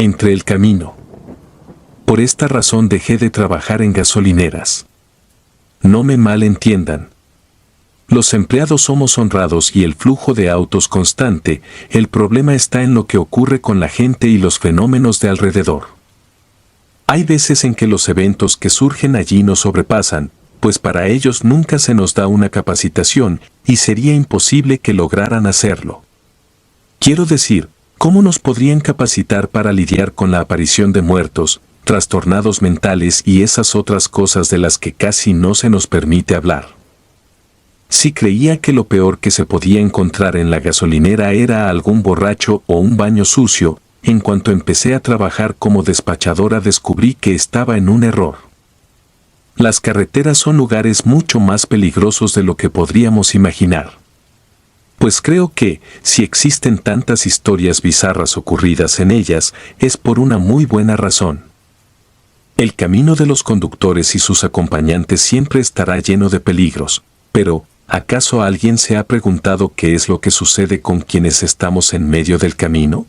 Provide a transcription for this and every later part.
entre el camino. Por esta razón dejé de trabajar en gasolineras. No me malentiendan. Los empleados somos honrados y el flujo de autos constante, el problema está en lo que ocurre con la gente y los fenómenos de alrededor. Hay veces en que los eventos que surgen allí nos sobrepasan, pues para ellos nunca se nos da una capacitación y sería imposible que lograran hacerlo. Quiero decir, ¿cómo nos podrían capacitar para lidiar con la aparición de muertos, trastornados mentales y esas otras cosas de las que casi no se nos permite hablar? Si creía que lo peor que se podía encontrar en la gasolinera era algún borracho o un baño sucio, en cuanto empecé a trabajar como despachadora descubrí que estaba en un error. Las carreteras son lugares mucho más peligrosos de lo que podríamos imaginar. Pues creo que, si existen tantas historias bizarras ocurridas en ellas, es por una muy buena razón. El camino de los conductores y sus acompañantes siempre estará lleno de peligros, pero, ¿acaso alguien se ha preguntado qué es lo que sucede con quienes estamos en medio del camino?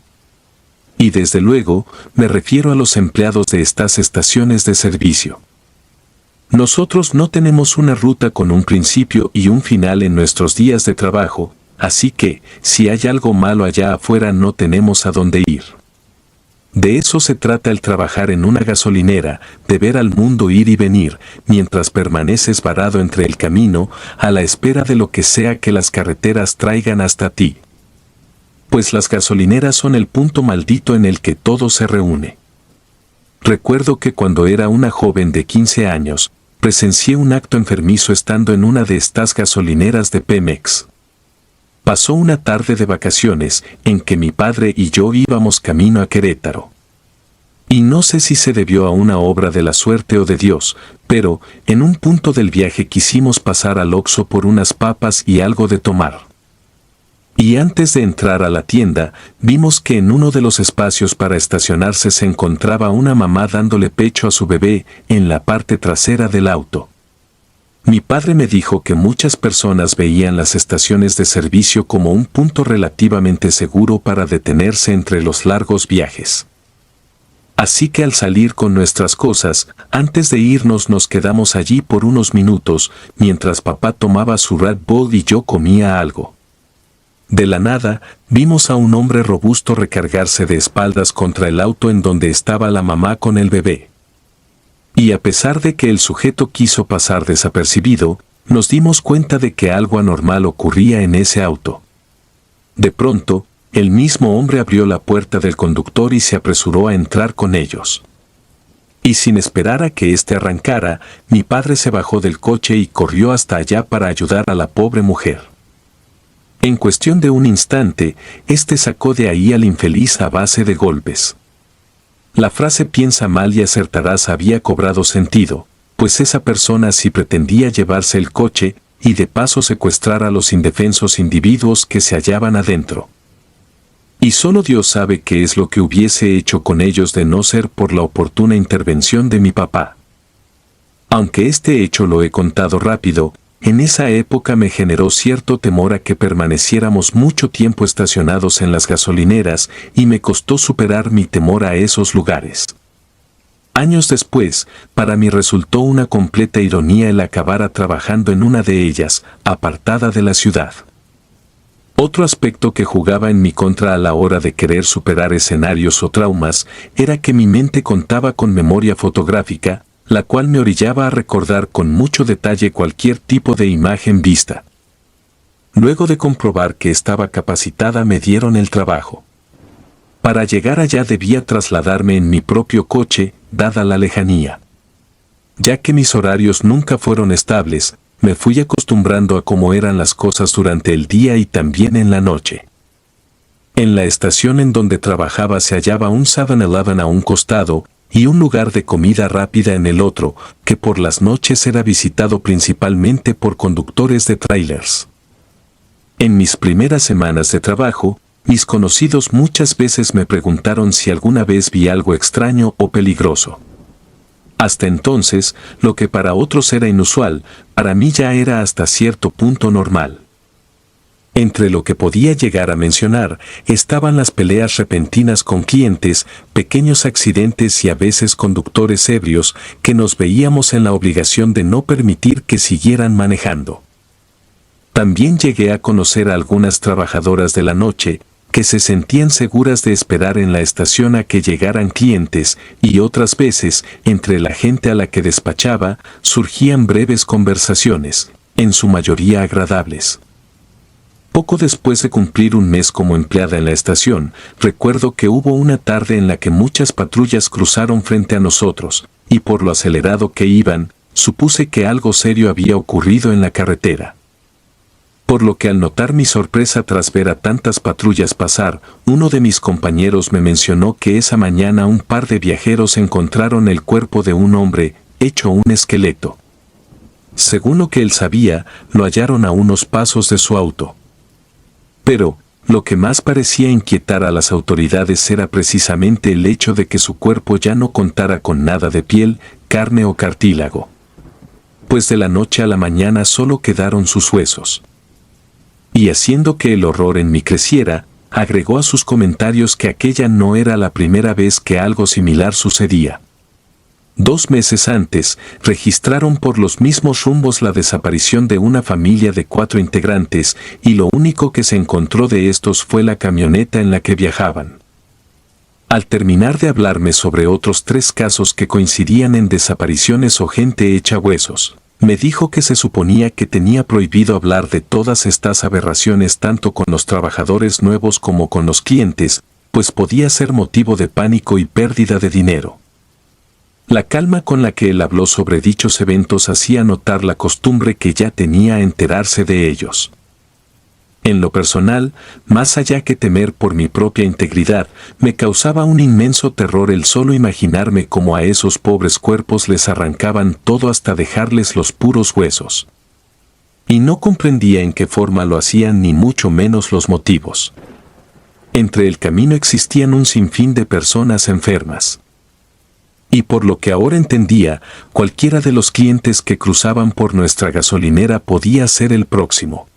Y desde luego, me refiero a los empleados de estas estaciones de servicio. Nosotros no tenemos una ruta con un principio y un final en nuestros días de trabajo, así que, si hay algo malo allá afuera no tenemos a dónde ir. De eso se trata el trabajar en una gasolinera, de ver al mundo ir y venir, mientras permaneces varado entre el camino, a la espera de lo que sea que las carreteras traigan hasta ti. Pues las gasolineras son el punto maldito en el que todo se reúne. Recuerdo que cuando era una joven de 15 años, presencié un acto enfermizo estando en una de estas gasolineras de Pemex. Pasó una tarde de vacaciones en que mi padre y yo íbamos camino a Querétaro. Y no sé si se debió a una obra de la suerte o de Dios, pero en un punto del viaje quisimos pasar al Oxxo por unas papas y algo de tomar. Y antes de entrar a la tienda, vimos que en uno de los espacios para estacionarse se encontraba una mamá dándole pecho a su bebé en la parte trasera del auto. Mi padre me dijo que muchas personas veían las estaciones de servicio como un punto relativamente seguro para detenerse entre los largos viajes. Así que al salir con nuestras cosas, antes de irnos nos quedamos allí por unos minutos, mientras papá tomaba su Red Bull y yo comía algo. De la nada, vimos a un hombre robusto recargarse de espaldas contra el auto en donde estaba la mamá con el bebé. Y a pesar de que el sujeto quiso pasar desapercibido, nos dimos cuenta de que algo anormal ocurría en ese auto. De pronto, el mismo hombre abrió la puerta del conductor y se apresuró a entrar con ellos. Y sin esperar a que éste arrancara, mi padre se bajó del coche y corrió hasta allá para ayudar a la pobre mujer. En cuestión de un instante, éste sacó de ahí al infeliz a base de golpes. La frase piensa mal y acertarás había cobrado sentido, pues esa persona sí pretendía llevarse el coche y de paso secuestrar a los indefensos individuos que se hallaban adentro. Y solo Dios sabe qué es lo que hubiese hecho con ellos de no ser por la oportuna intervención de mi papá. Aunque este hecho lo he contado rápido, en esa época me generó cierto temor a que permaneciéramos mucho tiempo estacionados en las gasolineras y me costó superar mi temor a esos lugares. Años después, para mí resultó una completa ironía el acabar trabajando en una de ellas, apartada de la ciudad. Otro aspecto que jugaba en mi contra a la hora de querer superar escenarios o traumas era que mi mente contaba con memoria fotográfica, la cual me orillaba a recordar con mucho detalle cualquier tipo de imagen vista. Luego de comprobar que estaba capacitada me dieron el trabajo. Para llegar allá debía trasladarme en mi propio coche, dada la lejanía. Ya que mis horarios nunca fueron estables, me fui acostumbrando a cómo eran las cosas durante el día y también en la noche. En la estación en donde trabajaba se hallaba un 7-Eleven a un costado, y un lugar de comida rápida en el otro, que por las noches era visitado principalmente por conductores de trailers. En mis primeras semanas de trabajo, mis conocidos muchas veces me preguntaron si alguna vez vi algo extraño o peligroso. Hasta entonces, lo que para otros era inusual, para mí ya era hasta cierto punto normal. Entre lo que podía llegar a mencionar estaban las peleas repentinas con clientes, pequeños accidentes y a veces conductores ebrios que nos veíamos en la obligación de no permitir que siguieran manejando. También llegué a conocer a algunas trabajadoras de la noche que se sentían seguras de esperar en la estación a que llegaran clientes y otras veces, entre la gente a la que despachaba, surgían breves conversaciones, en su mayoría agradables. Poco después de cumplir un mes como empleada en la estación, recuerdo que hubo una tarde en la que muchas patrullas cruzaron frente a nosotros, y por lo acelerado que iban, supuse que algo serio había ocurrido en la carretera. Por lo que al notar mi sorpresa tras ver a tantas patrullas pasar, uno de mis compañeros me mencionó que esa mañana un par de viajeros encontraron el cuerpo de un hombre, hecho un esqueleto. Según lo que él sabía, lo hallaron a unos pasos de su auto. Pero, lo que más parecía inquietar a las autoridades era precisamente el hecho de que su cuerpo ya no contara con nada de piel, carne o cartílago. Pues de la noche a la mañana solo quedaron sus huesos. Y haciendo que el horror en mí creciera, agregó a sus comentarios que aquella no era la primera vez que algo similar sucedía. 2 meses antes, registraron por los mismos rumbos la desaparición de una familia de 4 integrantes, y lo único que se encontró de estos fue la camioneta en la que viajaban. Al terminar de hablarme sobre otros 3 casos que coincidían en desapariciones o gente hecha huesos, me dijo que se suponía que tenía prohibido hablar de todas estas aberraciones tanto con los trabajadores nuevos como con los clientes, pues podía ser motivo de pánico y pérdida de dinero. La calma con la que él habló sobre dichos eventos hacía notar la costumbre que ya tenía a enterarse de ellos. En lo personal, más allá que temer por mi propia integridad, me causaba un inmenso terror el solo imaginarme cómo a esos pobres cuerpos les arrancaban todo hasta dejarles los puros huesos. Y no comprendía en qué forma lo hacían ni mucho menos los motivos. Entre el camino existían un sinfín de personas enfermas. Y por lo que ahora entendía, cualquiera de los clientes que cruzaban por nuestra gasolinera podía ser el próximo.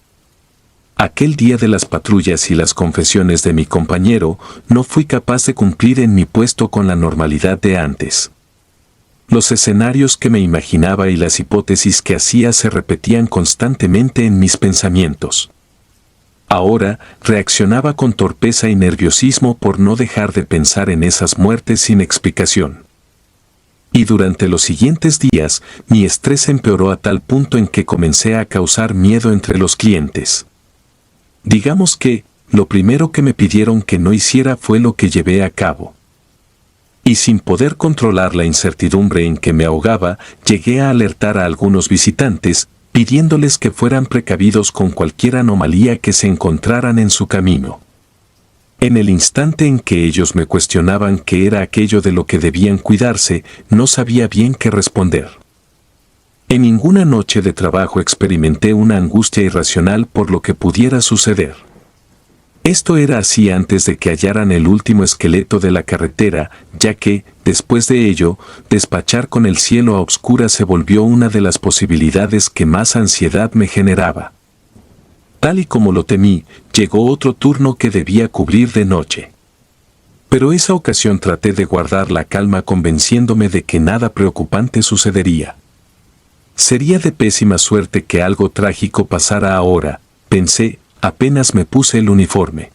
Aquel día de las patrullas y las confesiones de mi compañero, no fui capaz de cumplir en mi puesto con la normalidad de antes. Los escenarios que me imaginaba y las hipótesis que hacía se repetían constantemente en mis pensamientos. Ahora, reaccionaba con torpeza y nerviosismo por no dejar de pensar en esas muertes sin explicación. Y durante los siguientes días, mi estrés empeoró a tal punto en que comencé a causar miedo entre los clientes. Digamos que, lo primero que me pidieron que no hiciera fue lo que llevé a cabo. Y sin poder controlar la incertidumbre en que me ahogaba, llegué a alertar a algunos visitantes, pidiéndoles que fueran precavidos con cualquier anomalía que se encontraran en su camino. En el instante en que ellos me cuestionaban qué era aquello de lo que debían cuidarse, no sabía bien qué responder. En ninguna noche de trabajo experimenté una angustia irracional por lo que pudiera suceder. Esto era así antes de que hallaran el último esqueleto de la carretera, ya que, después de ello, despachar con el cielo a oscuras se volvió una de las posibilidades que más ansiedad me generaba. Tal y como lo temí, llegó otro turno que debía cubrir de noche. Pero esa ocasión traté de guardar la calma convenciéndome de que nada preocupante sucedería. Sería de pésima suerte que algo trágico pasara ahora, pensé, apenas me puse el uniforme.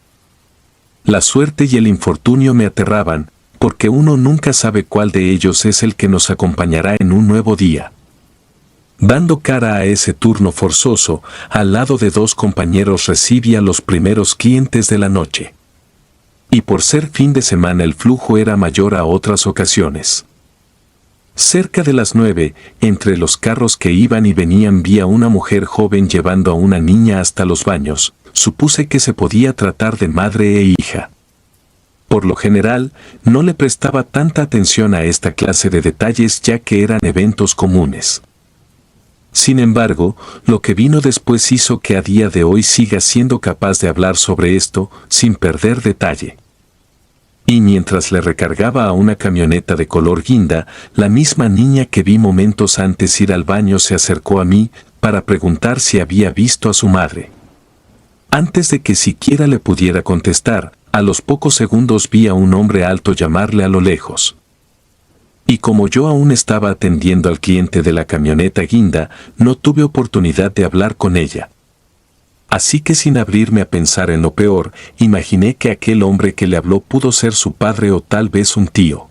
La suerte y el infortunio me aterraban, porque uno nunca sabe cuál de ellos es el que nos acompañará en un nuevo día. Dando cara a ese turno forzoso, al lado de 2 compañeros recibí a los primeros clientes de la noche. Y por ser fin de semana el flujo era mayor a otras ocasiones. Cerca de las 9, entre los carros que iban y venían vi a una mujer joven llevando a una niña hasta los baños. Supuse que se podía tratar de madre e hija. Por lo general, no le prestaba tanta atención a esta clase de detalles ya que eran eventos comunes. Sin embargo, lo que vino después hizo que a día de hoy siga siendo capaz de hablar sobre esto sin perder detalle. Y mientras le recargaba a una camioneta de color guinda, la misma niña que vi momentos antes ir al baño se acercó a mí para preguntar si había visto a su madre. Antes de que siquiera le pudiera contestar, a los pocos segundos vi a un hombre alto llamarle a lo lejos. Y como yo aún estaba atendiendo al cliente de la camioneta guinda, no tuve oportunidad de hablar con ella. Así que sin abrirme a pensar en lo peor, imaginé que aquel hombre que le habló pudo ser su padre o tal vez un tío.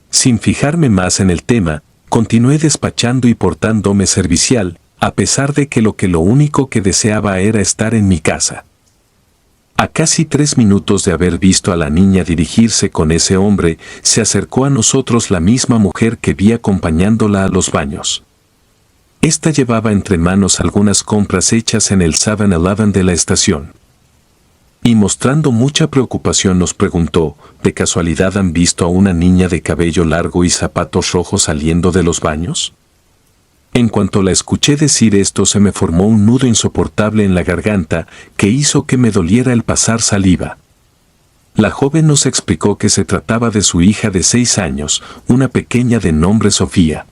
Sin fijarme más en el tema, continué despachando y portándome servicial, a pesar de que lo único que deseaba era estar en mi casa. A casi 3 minutos de haber visto a la niña dirigirse con ese hombre, se acercó a nosotros la misma mujer que vi acompañándola a los baños. Esta llevaba entre manos algunas compras hechas en el 7-Eleven de la estación. Y mostrando mucha preocupación nos preguntó, ¿de casualidad han visto a una niña de cabello largo y zapatos rojos saliendo de los baños? En cuanto la escuché decir esto se me formó un nudo insoportable en la garganta que hizo que me doliera el pasar saliva. La joven nos explicó que se trataba de su hija de 6 años, una pequeña de nombre Sofía.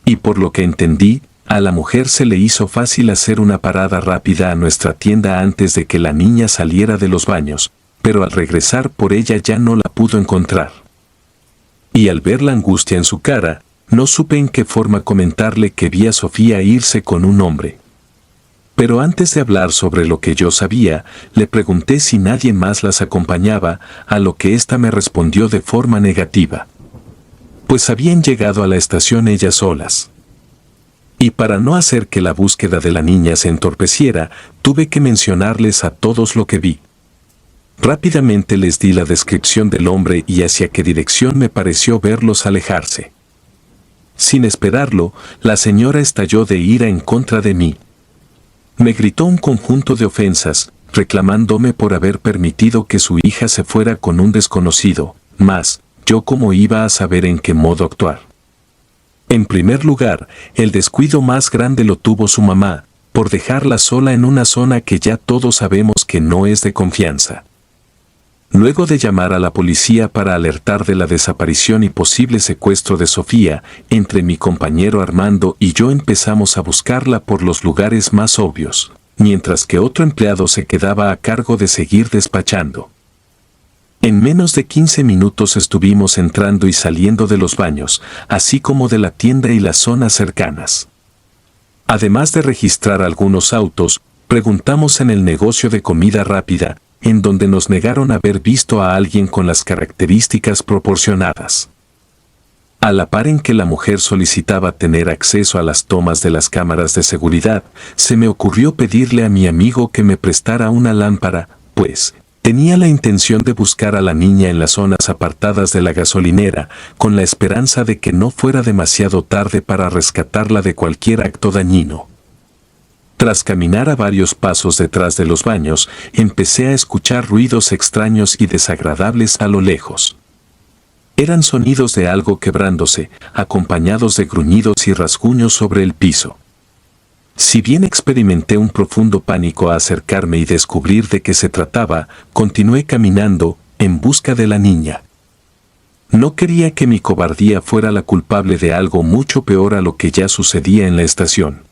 Y por lo que entendí, a la mujer se le hizo fácil hacer una parada rápida a nuestra tienda antes de que la niña saliera de los baños, pero al regresar por ella ya no la pudo encontrar. Y al ver la angustia en su cara, no supe en qué forma comentarle que vi a Sofía irse con un hombre. Pero antes de hablar sobre lo que yo sabía, le pregunté si nadie más las acompañaba, a lo que ésta me respondió de forma negativa. Pues habían llegado a la estación ellas solas. Y para no hacer que la búsqueda de la niña se entorpeciera, tuve que mencionarles a todos lo que vi. Rápidamente les di la descripción del hombre y hacia qué dirección me pareció verlos alejarse. Sin esperarlo, la señora estalló de ira en contra de mí. Me gritó un conjunto de ofensas, reclamándome por haber permitido que su hija se fuera con un desconocido, mas, ¿yo cómo iba a saber en qué modo actuar? En primer lugar, el descuido más grande lo tuvo su mamá, por dejarla sola en una zona que ya todos sabemos que no es de confianza. Luego de llamar a la policía para alertar de la desaparición y posible secuestro de Sofía, entre mi compañero Armando y yo empezamos a buscarla por los lugares más obvios, mientras que otro empleado se quedaba a cargo de seguir despachando. En menos de 15 minutos estuvimos entrando y saliendo de los baños, así como de la tienda y las zonas cercanas. Además de registrar algunos autos, preguntamos en el negocio de comida rápida, en donde nos negaron haber visto a alguien con las características proporcionadas. A la par en que la mujer solicitaba tener acceso a las tomas de las cámaras de seguridad, se me ocurrió pedirle a mi amigo que me prestara una lámpara, pues tenía la intención de buscar a la niña en las zonas apartadas de la gasolinera, con la esperanza de que no fuera demasiado tarde para rescatarla de cualquier acto dañino. Tras caminar a varios pasos detrás de los baños, empecé a escuchar ruidos extraños y desagradables a lo lejos. Eran sonidos de algo quebrándose, acompañados de gruñidos y rasguños sobre el piso. Si bien experimenté un profundo pánico a acercarme y descubrir de qué se trataba, continué caminando, en busca de la niña. No quería que mi cobardía fuera la culpable de algo mucho peor a lo que ya sucedía en la estación.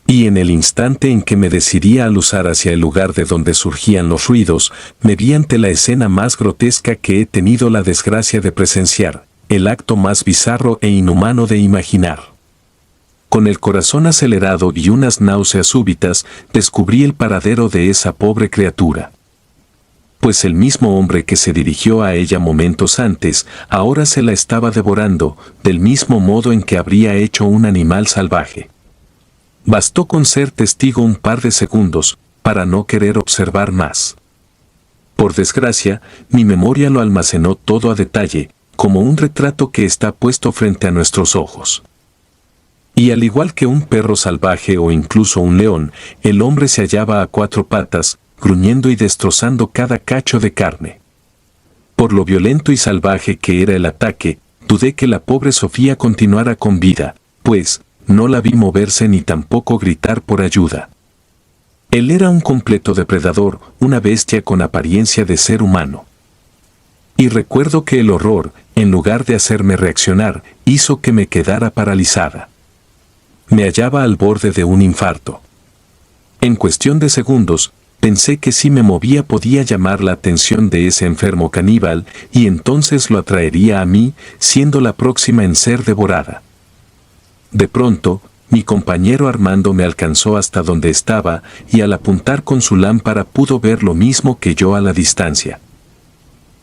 Y en el instante en que me decidí a aluzar hacia el lugar de donde surgían los ruidos, me vi ante la escena más grotesca que he tenido la desgracia de presenciar, el acto más bizarro e inhumano de imaginar. Con el corazón acelerado y unas náuseas súbitas, descubrí el paradero de esa pobre criatura. Pues el mismo hombre que se dirigió a ella momentos antes, ahora se la estaba devorando, del mismo modo en que habría hecho un animal salvaje. Bastó con ser testigo un par de segundos, para no querer observar más. Por desgracia, mi memoria lo almacenó todo a detalle, como un retrato que está puesto frente a nuestros ojos. Y al igual que un perro salvaje o incluso un león, el hombre se hallaba a 4 patas, gruñendo y destrozando cada cacho de carne. Por lo violento y salvaje que era el ataque, dudé que la pobre Sofía continuara con vida, pues no la vi moverse ni tampoco gritar por ayuda. Él era un completo depredador, una bestia con apariencia de ser humano. Y recuerdo que el horror, en lugar de hacerme reaccionar, hizo que me quedara paralizada. Me hallaba al borde de un infarto. En cuestión de segundos, pensé que si me movía podía llamar la atención de ese enfermo caníbal y entonces lo atraería a mí, siendo la próxima en ser devorada. De pronto, mi compañero Armando me alcanzó hasta donde estaba y al apuntar con su lámpara pudo ver lo mismo que yo a la distancia.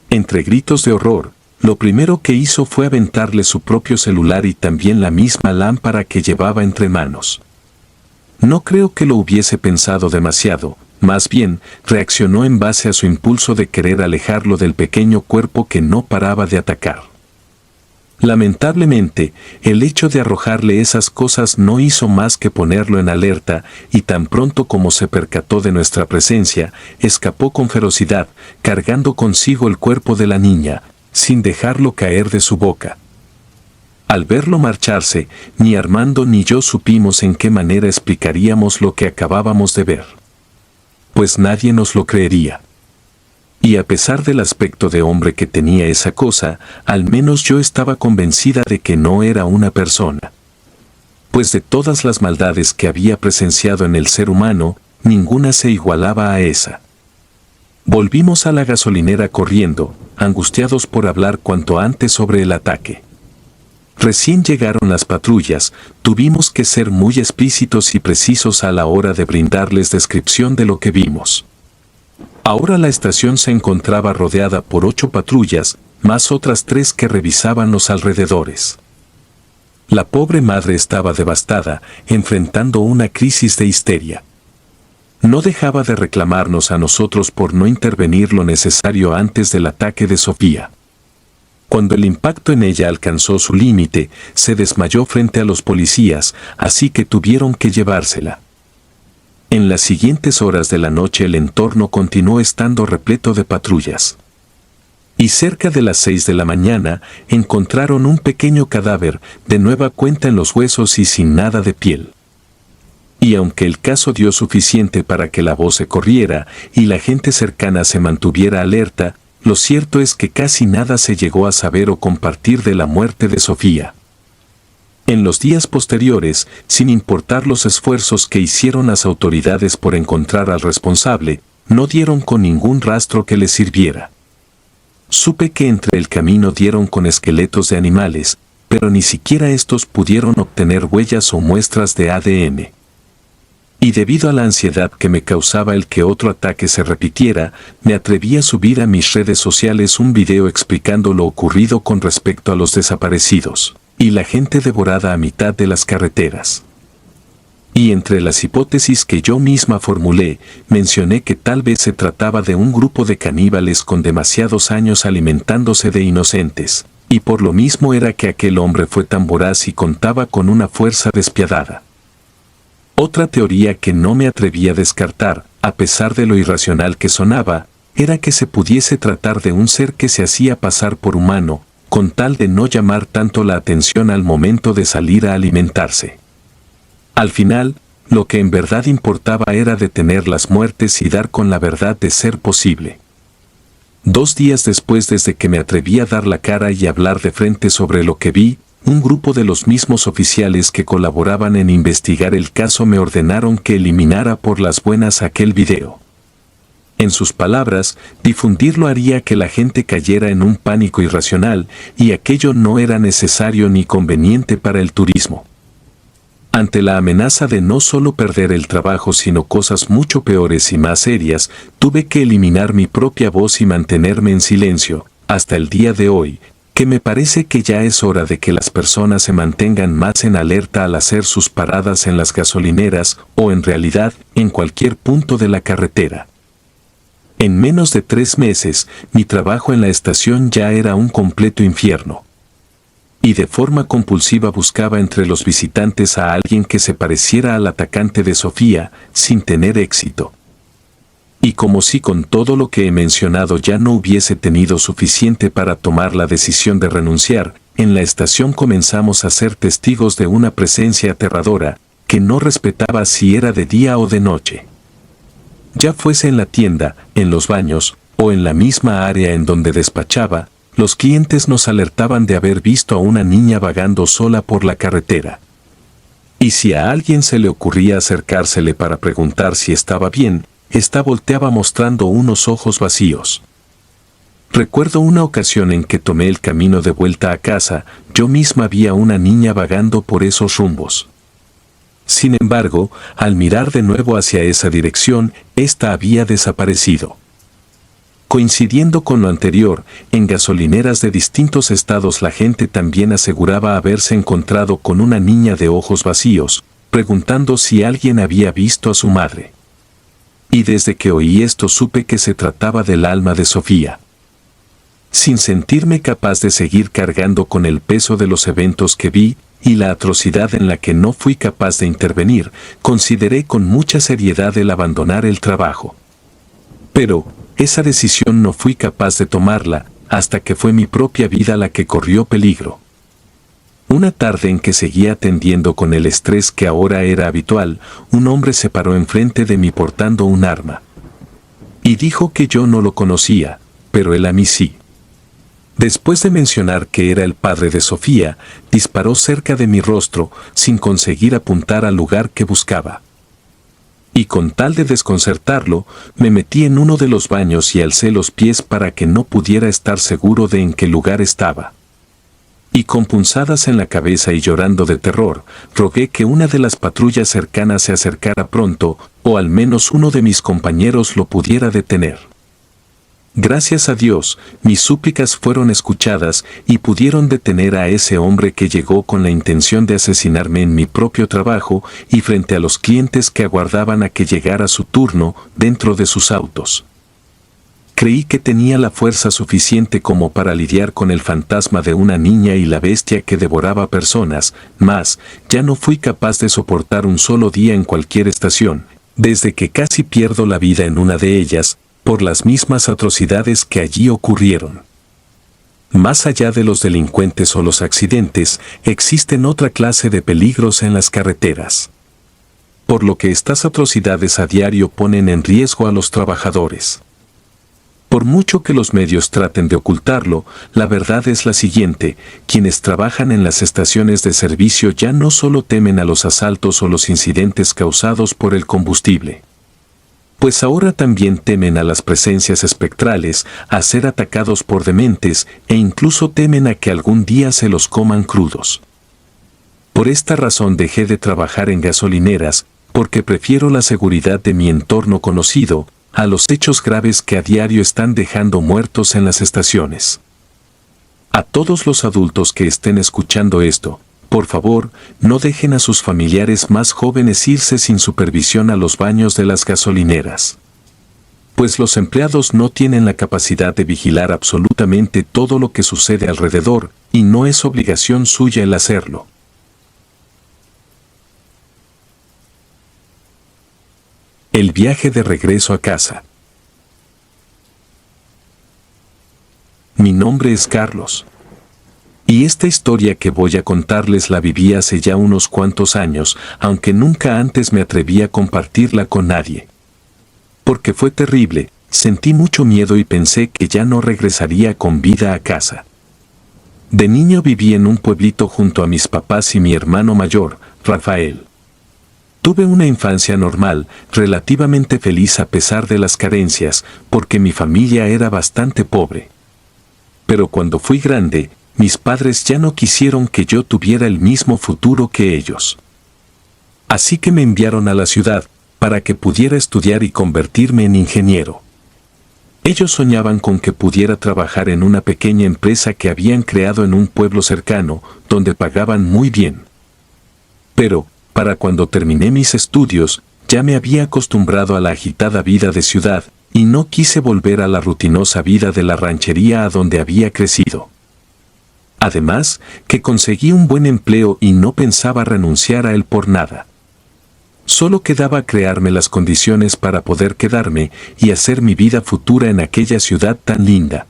Entre gritos de horror, lo primero que hizo fue aventarle su propio celular y también la misma lámpara que llevaba entre manos. No creo que lo hubiese pensado demasiado, más bien reaccionó en base a su impulso de querer alejarlo del pequeño cuerpo que no paraba de atacar. Lamentablemente, el hecho de arrojarle esas cosas no hizo más que ponerlo en alerta y tan pronto como se percató de nuestra presencia, escapó con ferocidad, cargando consigo el cuerpo de la niña, sin dejarlo caer de su boca. Al verlo marcharse, ni Armando ni yo supimos en qué manera explicaríamos lo que acabábamos de ver. Pues nadie nos lo creería. Y a pesar del aspecto de hombre que tenía esa cosa, al menos yo estaba convencida de que no era una persona. Pues de todas las maldades que había presenciado en el ser humano, ninguna se igualaba a esa. Volvimos a la gasolinera corriendo, angustiados por hablar cuanto antes sobre el ataque. Recién llegaron las patrullas, tuvimos que ser muy explícitos y precisos a la hora de brindarles descripción de lo que vimos. Ahora la estación se encontraba rodeada por 8 patrullas, más otras 3 que revisaban los alrededores. La pobre madre estaba devastada, enfrentando una crisis de histeria. No dejaba de reclamarnos a nosotros por no intervenir lo necesario antes del ataque de Sofía. Cuando el impacto en ella alcanzó su límite, se desmayó frente a los policías, así que tuvieron que llevársela. En las siguientes horas de la noche el entorno continuó estando repleto de patrullas. Y cerca de las 6 de la mañana, encontraron un pequeño cadáver, de nueva cuenta en los huesos y sin nada de piel. Y aunque el caso dio suficiente para que la voz se corriera y la gente cercana se mantuviera alerta, lo cierto es que casi nada se llegó a saber o compartir de la muerte de Sofía. En los días posteriores, sin importar los esfuerzos que hicieron las autoridades por encontrar al responsable, no dieron con ningún rastro que les sirviera. Supe que entre el camino dieron con esqueletos de animales, pero ni siquiera estos pudieron obtener huellas o muestras de ADN. Y debido a la ansiedad que me causaba el que otro ataque se repitiera, me atreví a subir a mis redes sociales un video explicando lo ocurrido con respecto a los desaparecidos, y la gente devorada a mitad de las carreteras. Y entre las hipótesis que yo misma formulé, mencioné que tal vez se trataba de un grupo de caníbales con demasiados años alimentándose de inocentes, y por lo mismo era que aquel hombre fue tan voraz y contaba con una fuerza despiadada. Otra teoría que no me atreví a descartar, a pesar de lo irracional que sonaba, era que se pudiese tratar de un ser que se hacía pasar por humano, con tal de no llamar tanto la atención al momento de salir a alimentarse. Al final, lo que en verdad importaba era detener las muertes y dar con la verdad de ser posible. 2 días después desde que me atreví a dar la cara y hablar de frente sobre lo que vi, un grupo de los mismos oficiales que colaboraban en investigar el caso me ordenaron que eliminara por las buenas aquel video. En sus palabras, difundirlo haría que la gente cayera en un pánico irracional y aquello no era necesario ni conveniente para el turismo. Ante la amenaza de no solo perder el trabajo sino cosas mucho peores y más serias, tuve que eliminar mi propia voz y mantenerme en silencio, hasta el día de hoy, que me parece que ya es hora de que las personas se mantengan más en alerta al hacer sus paradas en las gasolineras o en realidad en cualquier punto de la carretera. En menos de 3 meses, mi trabajo en la estación ya era un completo infierno. Y de forma compulsiva buscaba entre los visitantes a alguien que se pareciera al atacante de Sofía, sin tener éxito. Y como si con todo lo que he mencionado ya no hubiese tenido suficiente para tomar la decisión de renunciar, en la estación comenzamos a ser testigos de una presencia aterradora, que no respetaba si era de día o de noche. Ya fuese en la tienda, en los baños, o en la misma área en donde despachaba, los clientes nos alertaban de haber visto a una niña vagando sola por la carretera. Y si a alguien se le ocurría acercársele para preguntar si estaba bien, ésta volteaba mostrando unos ojos vacíos. Recuerdo una ocasión en que tomé el camino de vuelta a casa, yo misma vi a una niña vagando por esos rumbos. Sin embargo, al mirar de nuevo hacia esa dirección, ésta había desaparecido. Coincidiendo con lo anterior, en gasolineras de distintos estados la gente también aseguraba haberse encontrado con una niña de ojos vacíos, preguntando si alguien había visto a su madre. Y desde que oí esto supe que se trataba del alma de Sofía. Sin sentirme capaz de seguir cargando con el peso de los eventos que vi y la atrocidad en la que no fui capaz de intervenir, consideré con mucha seriedad el abandonar el trabajo. Pero, esa decisión no fui capaz de tomarla hasta que fue mi propia vida la que corrió peligro. Una tarde en que seguía atendiendo con el estrés que ahora era habitual, un hombre se paró enfrente de mí portando un arma. Y dijo que yo no lo conocía, pero él a mí sí. Después de mencionar que era el padre de Sofía, disparó cerca de mi rostro sin conseguir apuntar al lugar que buscaba. Y con tal de desconcertarlo, me metí en uno de los baños y alcé los pies para que no pudiera estar seguro de en qué lugar estaba. Y con punzadas en la cabeza y llorando de terror, rogué que una de las patrullas cercanas se acercara pronto, o al menos uno de mis compañeros lo pudiera detener. Gracias a Dios, mis súplicas fueron escuchadas y pudieron detener a ese hombre que llegó con la intención de asesinarme en mi propio trabajo y frente a los clientes que aguardaban a que llegara su turno dentro de sus autos. Creí que tenía la fuerza suficiente como para lidiar con el fantasma de una niña y la bestia que devoraba personas, mas ya no fui capaz de soportar un solo día en cualquier estación, desde que casi pierdo la vida en una de ellas, por las mismas atrocidades que allí ocurrieron. Más allá de los delincuentes o los accidentes, existen otra clase de peligros en las carreteras. Por lo que estas atrocidades a diario ponen en riesgo a los trabajadores. Por mucho que los medios traten de ocultarlo, la verdad es la siguiente: quienes trabajan en las estaciones de servicio ya no solo temen a los asaltos o los incidentes causados por el combustible, pues ahora también temen a las presencias espectrales, a ser atacados por dementes e incluso temen a que algún día se los coman crudos. Por esta razón dejé de trabajar en gasolineras, porque prefiero la seguridad de mi entorno conocido a los hechos graves que a diario están dejando muertos en las estaciones. A todos los adultos que estén escuchando esto, por favor, no dejen a sus familiares más jóvenes irse sin supervisión a los baños de las gasolineras. Pues los empleados no tienen la capacidad de vigilar absolutamente todo lo que sucede alrededor, y no es obligación suya el hacerlo. El viaje de regreso a casa. Mi nombre es Carlos. Y esta historia que voy a contarles la viví hace ya unos cuantos años, aunque nunca antes me atreví a compartirla con nadie. Porque fue terrible, sentí mucho miedo y pensé que ya no regresaría con vida a casa. De niño viví en un pueblito junto a mis papás y mi hermano mayor, Rafael. Tuve una infancia normal, relativamente feliz a pesar de las carencias, porque mi familia era bastante pobre. Pero cuando fui grande, mis padres ya no quisieron que yo tuviera el mismo futuro que ellos. Así que me enviaron a la ciudad, para que pudiera estudiar y convertirme en ingeniero. Ellos soñaban con que pudiera trabajar en una pequeña empresa que habían creado en un pueblo cercano, donde pagaban muy bien. Pero, para cuando terminé mis estudios, ya me había acostumbrado a la agitada vida de ciudad, y no quise volver a la rutinosa vida de la ranchería a donde había crecido. Además, que conseguí un buen empleo y no pensaba renunciar a él por nada. Solo quedaba crearme las condiciones para poder quedarme y hacer mi vida futura en aquella ciudad tan linda.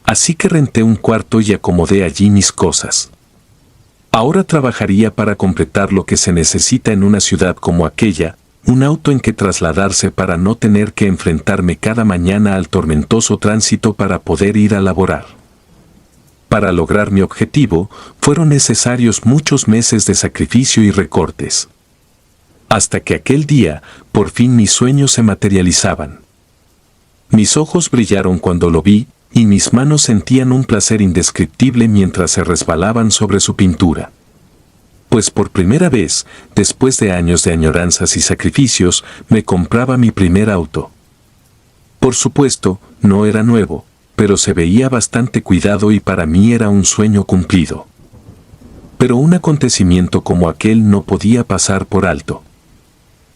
Así que renté un cuarto y acomodé allí mis cosas. Ahora trabajaría para completar lo que se necesita en una ciudad como aquella, un auto en que trasladarse para no tener que enfrentarme cada mañana al tormentoso tránsito para poder ir a laborar. Para lograr mi objetivo, fueron necesarios muchos meses de sacrificio y recortes. Hasta que aquel día, por fin mis sueños se materializaban. Mis ojos brillaron cuando lo vi, y mis manos sentían un placer indescriptible mientras se resbalaban sobre su pintura. Pues por primera vez, después de años de añoranzas y sacrificios, me compraba mi primer auto. Por supuesto, no era nuevo, pero se veía bastante cuidado y para mí era un sueño cumplido. Pero un acontecimiento como aquel no podía pasar por alto.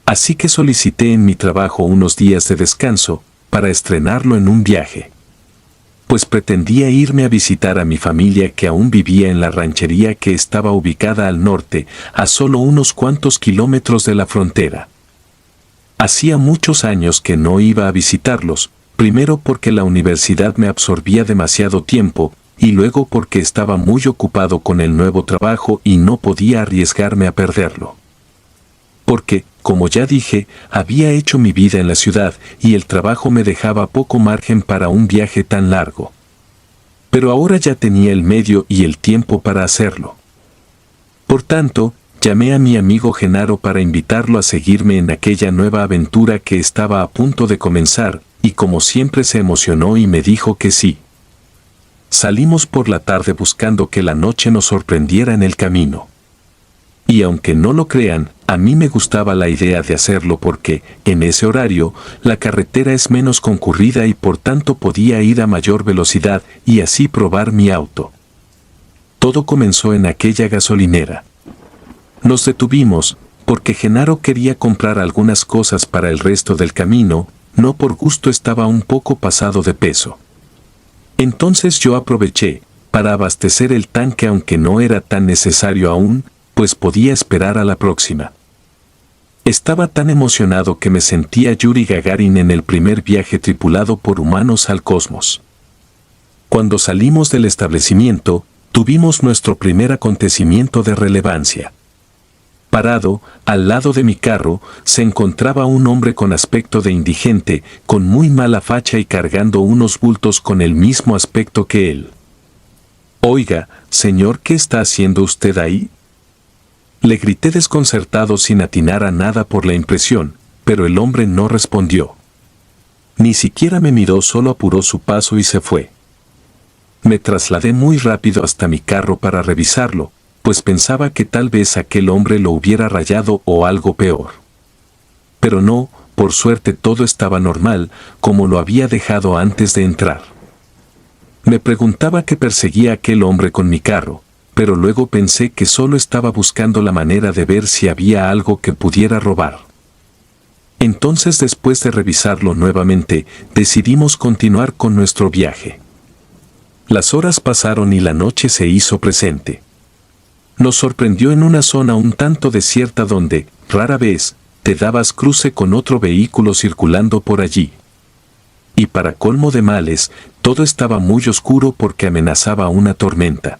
Así que solicité en mi trabajo unos días de descanso, para estrenarlo en un viaje. Pues pretendía irme a visitar a mi familia que aún vivía en la ranchería que estaba ubicada al norte, a solo unos cuantos kilómetros de la frontera. Hacía muchos años que no iba a visitarlos, primero porque la universidad me absorbía demasiado tiempo, y luego porque estaba muy ocupado con el nuevo trabajo y no podía arriesgarme a perderlo. Porque, como ya dije, había hecho mi vida en la ciudad y el trabajo me dejaba poco margen para un viaje tan largo. Pero ahora ya tenía el medio y el tiempo para hacerlo. Por tanto, llamé a mi amigo Genaro para invitarlo a seguirme en aquella nueva aventura que estaba a punto de comenzar, y como siempre se emocionó y me dijo que sí. Salimos por la tarde buscando que la noche nos sorprendiera en el camino. Y aunque no lo crean, a mí me gustaba la idea de hacerlo porque, en ese horario, la carretera es menos concurrida y por tanto podía ir a mayor velocidad y así probar mi auto. Todo comenzó en aquella gasolinera. Nos detuvimos, porque Genaro quería comprar algunas cosas para el resto del camino, no por gusto, estaba un poco pasado de peso. Entonces yo aproveché, para abastecer el tanque aunque no era tan necesario aún, pues podía esperar a la próxima. Estaba tan emocionado que me sentía Yuri Gagarin en el primer viaje tripulado por humanos al cosmos. Cuando salimos del establecimiento, tuvimos nuestro primer acontecimiento de relevancia. Parado, al lado de mi carro, se encontraba un hombre con aspecto de indigente, con muy mala facha y cargando unos bultos con el mismo aspecto que él. «Oiga, señor, ¿qué está haciendo usted ahí?», le grité desconcertado sin atinar a nada por la impresión, pero el hombre no respondió. Ni siquiera me miró, solo apuró su paso y se fue. Me trasladé muy rápido hasta mi carro para revisarlo, pues pensaba que tal vez aquel hombre lo hubiera rayado o algo peor. Pero no, por suerte todo estaba normal, como lo había dejado antes de entrar. Me preguntaba qué perseguía aquel hombre con mi carro, pero luego pensé que solo estaba buscando la manera de ver si había algo que pudiera robar. Entonces, después de revisarlo nuevamente, decidimos continuar con nuestro viaje. Las horas pasaron y la noche se hizo presente. Nos sorprendió en una zona un tanto desierta donde, rara vez, te dabas cruce con otro vehículo circulando por allí. Y para colmo de males, todo estaba muy oscuro porque amenazaba una tormenta.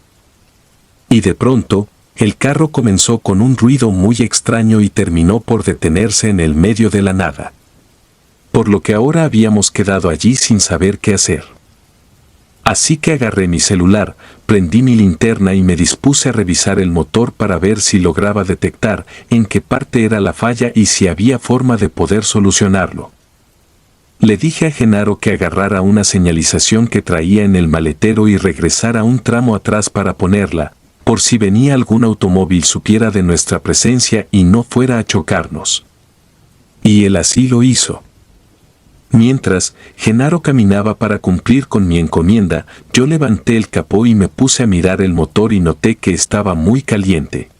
Y de pronto, el carro comenzó con un ruido muy extraño y terminó por detenerse en el medio de la nada. Por lo que ahora habíamos quedado allí sin saber qué hacer. Así que agarré mi celular, prendí mi linterna y me dispuse a revisar el motor para ver si lograba detectar en qué parte era la falla y si había forma de poder solucionarlo. Le dije a Genaro que agarrara una señalización que traía en el maletero y regresara un tramo atrás para ponerla, por si venía algún automóvil supiera de nuestra presencia y no fuera a chocarnos. Y él así lo hizo. Mientras Genaro caminaba para cumplir con mi encomienda, yo levanté el capó y me puse a mirar el motor y noté que estaba muy caliente.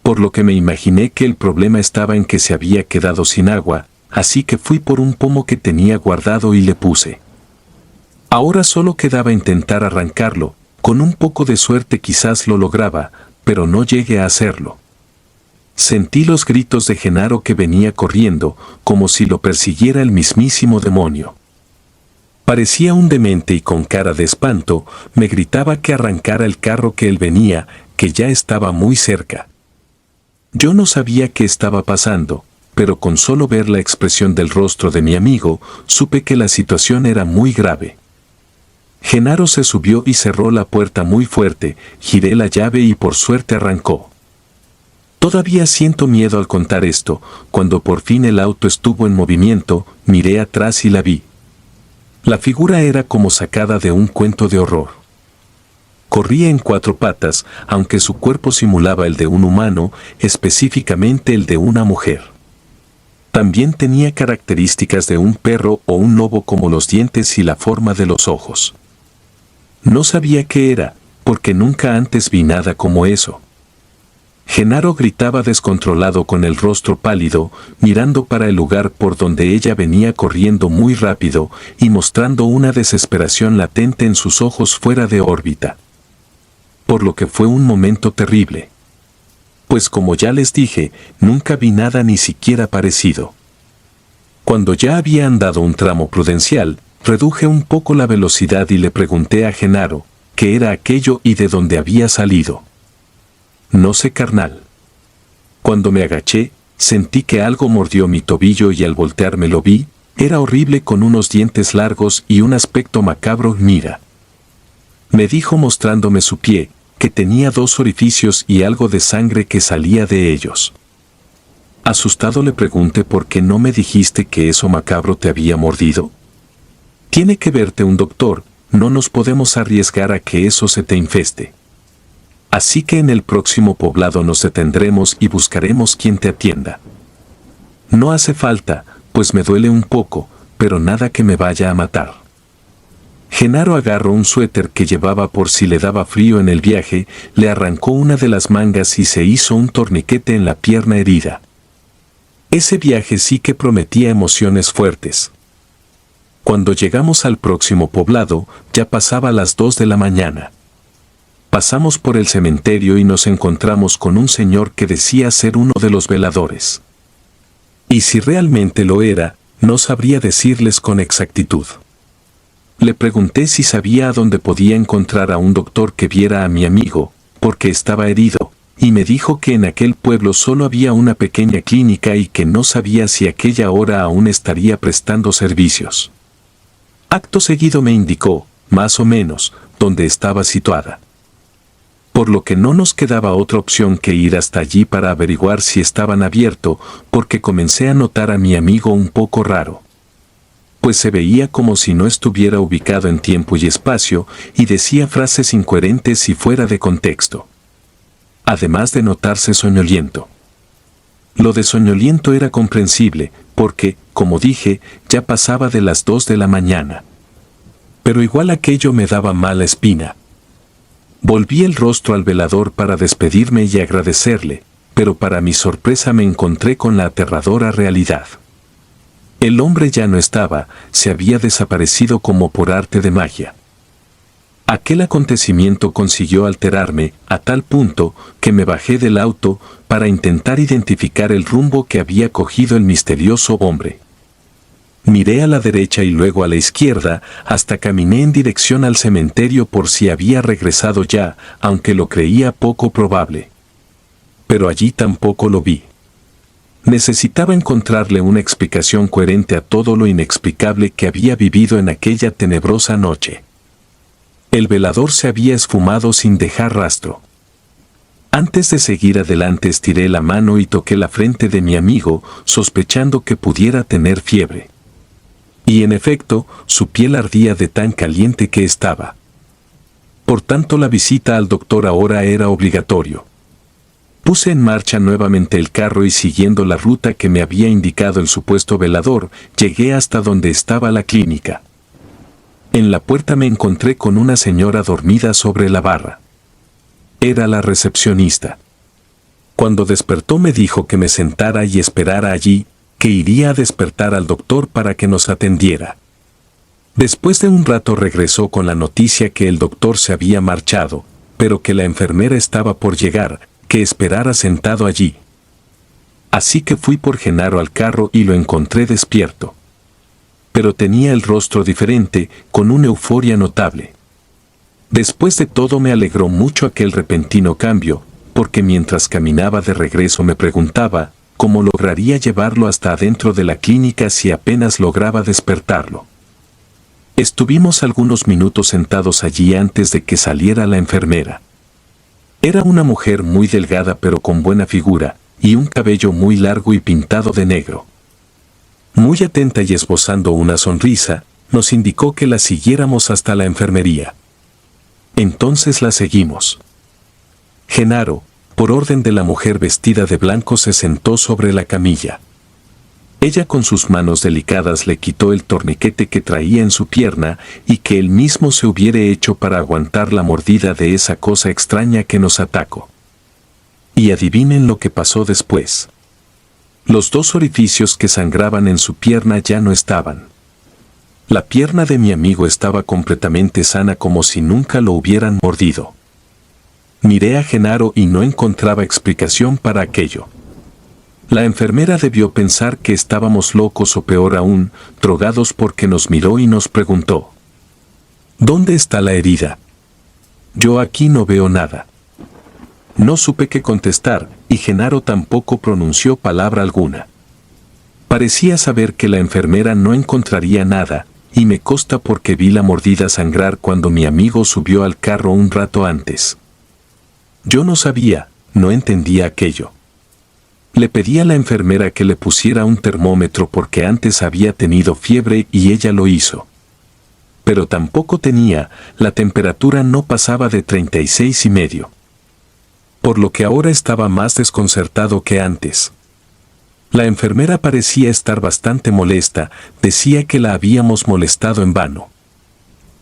Por lo que me imaginé que el problema estaba en que se había quedado sin agua, así que fui por un pomo que tenía guardado y le puse. Ahora solo quedaba intentar arrancarlo. Con un poco de suerte quizás lo lograba, pero no llegué a hacerlo. Sentí los gritos de Genaro que venía corriendo, como si lo persiguiera el mismísimo demonio. Parecía un demente y con cara de espanto, me gritaba que arrancara el carro que él venía, que ya estaba muy cerca. Yo no sabía qué estaba pasando, pero con solo ver la expresión del rostro de mi amigo, supe que la situación era muy grave. Genaro se subió y cerró la puerta muy fuerte, giré la llave y por suerte arrancó. Todavía siento miedo al contar esto. Cuando por fin el auto estuvo en movimiento, miré atrás y la vi. La figura era como sacada de un cuento de horror. Corría en 4 patas, aunque su cuerpo simulaba el de un humano, específicamente el de una mujer. También tenía características de un perro o un lobo, como los dientes y la forma de los ojos. No sabía qué era, porque nunca antes vi nada como eso. Genaro gritaba descontrolado con el rostro pálido, mirando para el lugar por donde ella venía corriendo muy rápido y mostrando una desesperación latente en sus ojos fuera de órbita. Por lo que fue un momento terrible. Pues como ya les dije, nunca vi nada ni siquiera parecido. Cuando ya había andado un tramo prudencial, reduje un poco la velocidad y le pregunté a Genaro qué era aquello y de dónde había salido. No sé, carnal. Cuando me agaché, sentí que algo mordió mi tobillo y al voltearme lo vi. Era horrible, con unos dientes largos y un aspecto macabro. Mira, me dijo mostrándome su pie, que tenía 2 orificios y algo de sangre que salía de ellos. Asustado le pregunté por qué no me dijiste que eso macabro te había mordido. Tiene que verte un doctor, no nos podemos arriesgar a que eso se te infeste. Así que en el próximo poblado nos detendremos y buscaremos quien te atienda. No hace falta, pues me duele un poco, pero nada que me vaya a matar. Genaro agarró un suéter que llevaba por si le daba frío en el viaje, le arrancó una de las mangas y se hizo un torniquete en la pierna herida. Ese viaje sí que prometía emociones fuertes. Cuando llegamos al próximo poblado, ya pasaba las 2 de la mañana. Pasamos por el cementerio y nos encontramos con un señor que decía ser uno de los veladores. Y si realmente lo era, no sabría decirles con exactitud. Le pregunté si sabía a dónde podía encontrar a un doctor que viera a mi amigo, porque estaba herido, y me dijo que en aquel pueblo solo había una pequeña clínica y que no sabía si aquella hora aún estaría prestando servicios. Acto seguido me indicó, más o menos, dónde estaba situada. Por lo que no nos quedaba otra opción que ir hasta allí para averiguar si estaban abiertos, porque comencé a notar a mi amigo un poco raro. Pues se veía como si no estuviera ubicado en tiempo y espacio, y decía frases incoherentes y fuera de contexto. Además de notarse soñoliento. Lo de soñoliento era comprensible, porque, como dije, ya pasaba de las 2 de la mañana. Pero igual aquello me daba mala espina. Volví el rostro al velador para despedirme y agradecerle, pero para mi sorpresa me encontré con la aterradora realidad. El hombre ya no estaba, se había desaparecido como por arte de magia. Aquel acontecimiento consiguió alterarme a tal punto que me bajé del auto para intentar identificar el rumbo que había cogido el misterioso hombre. Miré a la derecha y luego a la izquierda, hasta caminé en dirección al cementerio por si había regresado ya, aunque lo creía poco probable. Pero allí tampoco lo vi. Necesitaba encontrarle una explicación coherente a todo lo inexplicable que había vivido en aquella tenebrosa noche. El velador se había esfumado sin dejar rastro. Antes de seguir adelante estiré la mano y toqué la frente de mi amigo, sospechando que pudiera tener fiebre. Y en efecto, su piel ardía de tan caliente que estaba. Por tanto, la visita al doctor ahora era obligatorio. Puse en marcha nuevamente el carro y siguiendo la ruta que me había indicado el supuesto velador, llegué hasta donde estaba la clínica. En la puerta me encontré con una señora dormida sobre la barra. Era la recepcionista. Cuando despertó me dijo que me sentara y esperara allí, que iría a despertar al doctor para que nos atendiera. Después de un rato regresó con la noticia que el doctor se había marchado, pero que la enfermera estaba por llegar, que esperara sentado allí. Así que fui por Genaro al carro y lo encontré despierto. Pero tenía el rostro diferente, con una euforia notable. Después de todo me alegró mucho aquel repentino cambio, porque mientras caminaba de regreso me preguntaba cómo lograría llevarlo hasta adentro de la clínica si apenas lograba despertarlo. Estuvimos algunos minutos sentados allí antes de que saliera la enfermera. Era una mujer muy delgada pero con buena figura, y un cabello muy largo y pintado de negro. Muy atenta y esbozando una sonrisa, nos indicó que la siguiéramos hasta la enfermería. Entonces la seguimos. Genaro, por orden de la mujer vestida de blanco, se sentó sobre la camilla. Ella con sus manos delicadas le quitó el torniquete que traía en su pierna y que él mismo se hubiera hecho para aguantar la mordida de esa cosa extraña que nos atacó. Y adivinen lo que pasó después. Los dos orificios que sangraban en su pierna ya no estaban. La pierna de mi amigo estaba completamente sana, como si nunca lo hubieran mordido. Miré a Genaro y no encontraba explicación para aquello. La enfermera debió pensar que estábamos locos o peor aún, drogados, porque nos miró y nos preguntó: ¿dónde está la herida? Yo aquí no veo nada. No supe qué contestar, y Genaro tampoco pronunció palabra alguna. Parecía saber que la enfermera no encontraría nada, y me consta porque vi la mordida sangrar cuando mi amigo subió al carro un rato antes. Yo no sabía, no entendía aquello. Le pedí a la enfermera que le pusiera un termómetro porque antes había tenido fiebre y ella lo hizo. Pero tampoco tenía, la temperatura no pasaba de 36,5. Por lo que ahora estaba más desconcertado que antes. La enfermera parecía estar bastante molesta, decía que la habíamos molestado en vano.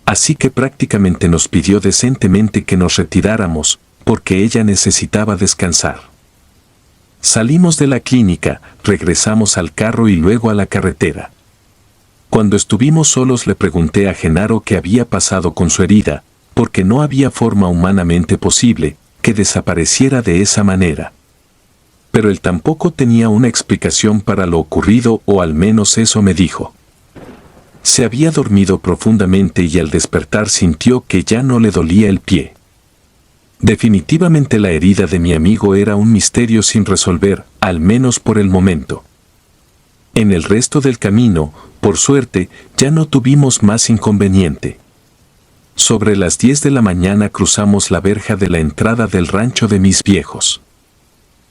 Así que prácticamente nos pidió decentemente que nos retiráramos, porque ella necesitaba descansar. Salimos de la clínica, regresamos al carro y luego a la carretera. Cuando estuvimos solos le pregunté a Genaro qué había pasado con su herida, porque no había forma humanamente posible que desapareciera de esa manera. Pero él tampoco tenía una explicación para lo ocurrido, o al menos eso me dijo. Se había dormido profundamente y al despertar sintió que ya no le dolía el pie. Definitivamente la herida de mi amigo era un misterio sin resolver, al menos por el momento. En el resto del camino, por suerte, ya no tuvimos más inconveniente. Sobre las 10 de la mañana cruzamos la verja de la entrada del rancho de mis viejos.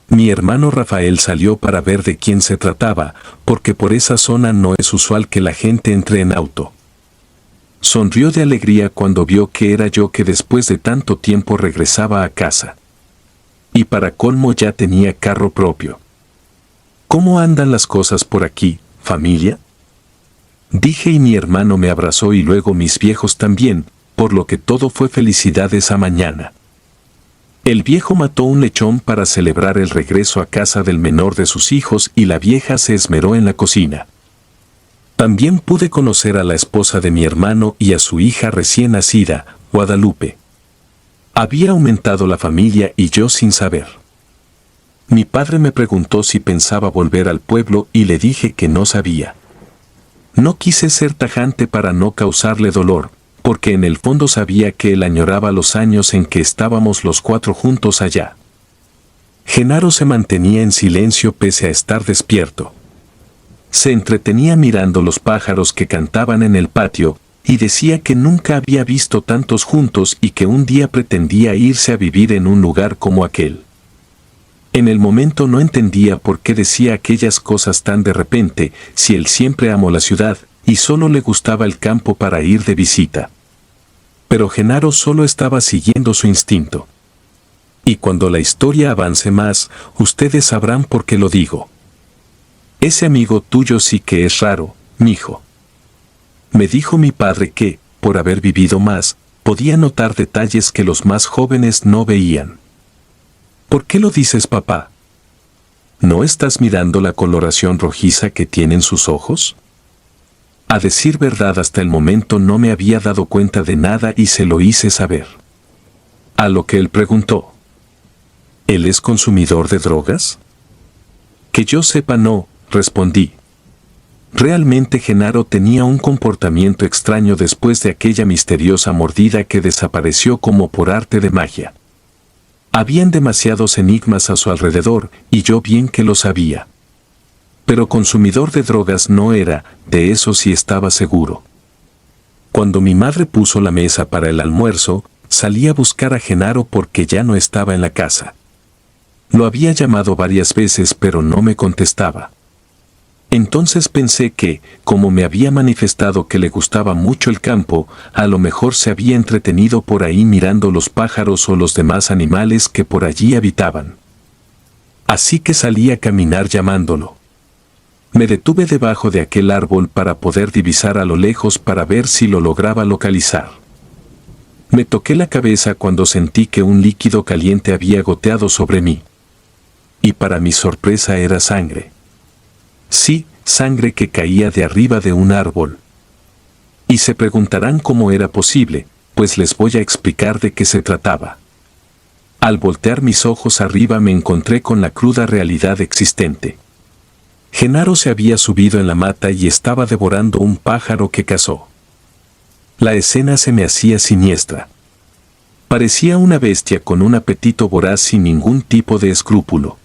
Mi hermano Rafael salió para ver de quién se trataba, porque por esa zona no es usual que la gente entre en auto. Sonrió de alegría cuando vio que era yo, que después de tanto tiempo regresaba a casa. Y para colmo ya tenía carro propio. ¿Cómo andan las cosas por aquí, familia?, dije, y mi hermano me abrazó y luego mis viejos también, por lo que todo fue felicidad esa mañana. El viejo mató un lechón para celebrar el regreso a casa del menor de sus hijos y la vieja se esmeró en la cocina. También pude conocer a la esposa de mi hermano y a su hija recién nacida, Guadalupe. Había aumentado la familia y yo sin saber. Mi padre me preguntó si pensaba volver al pueblo y le dije que no sabía. No quise ser tajante para no causarle dolor, porque en el fondo sabía que él añoraba los años en que estábamos los cuatro juntos allá. Genaro se mantenía en silencio pese a estar despierto. Se entretenía mirando los pájaros que cantaban en el patio, y decía que nunca había visto tantos juntos y que un día pretendía irse a vivir en un lugar como aquel. En el momento no entendía por qué decía aquellas cosas tan de repente, si él siempre amó la ciudad, y solo le gustaba el campo para ir de visita. Pero Genaro solo estaba siguiendo su instinto. Y cuando la historia avance más, ustedes sabrán por qué lo digo. Ese amigo tuyo sí que es raro, mijo. Me dijo mi padre que, por haber vivido más, podía notar detalles que los más jóvenes no veían. ¿Por qué lo dices, papá? ¿No estás mirando la coloración rojiza que tienen sus ojos? A decir verdad, hasta el momento no me había dado cuenta de nada y se lo hice saber. A lo que él preguntó: ¿él es consumidor de drogas? Que yo sepa, no, respondí. Realmente Genaro tenía un comportamiento extraño después de aquella misteriosa mordida que desapareció como por arte de magia. Habían demasiados enigmas a su alrededor, y yo bien que lo sabía. Pero consumidor de drogas no era, de eso sí estaba seguro. Cuando mi madre puso la mesa para el almuerzo, salí a buscar a Genaro porque ya no estaba en la casa. Lo había llamado varias veces pero no me contestaba. Entonces pensé que, como me había manifestado que le gustaba mucho el campo, a lo mejor se había entretenido por ahí mirando los pájaros o los demás animales que por allí habitaban. Así que salí a caminar llamándolo. Me detuve debajo de aquel árbol para poder divisar a lo lejos para ver si lo lograba localizar. Me toqué la cabeza cuando sentí que un líquido caliente había goteado sobre mí. Y para mi sorpresa era sangre. Sí, sangre que caía de arriba de un árbol. Y se preguntarán cómo era posible, pues les voy a explicar de qué se trataba. Al voltear mis ojos arriba me encontré con la cruda realidad existente. Genaro se había subido en la mata y estaba devorando un pájaro que cazó. La escena se me hacía siniestra. Parecía una bestia con un apetito voraz sin ningún tipo de escrúpulo.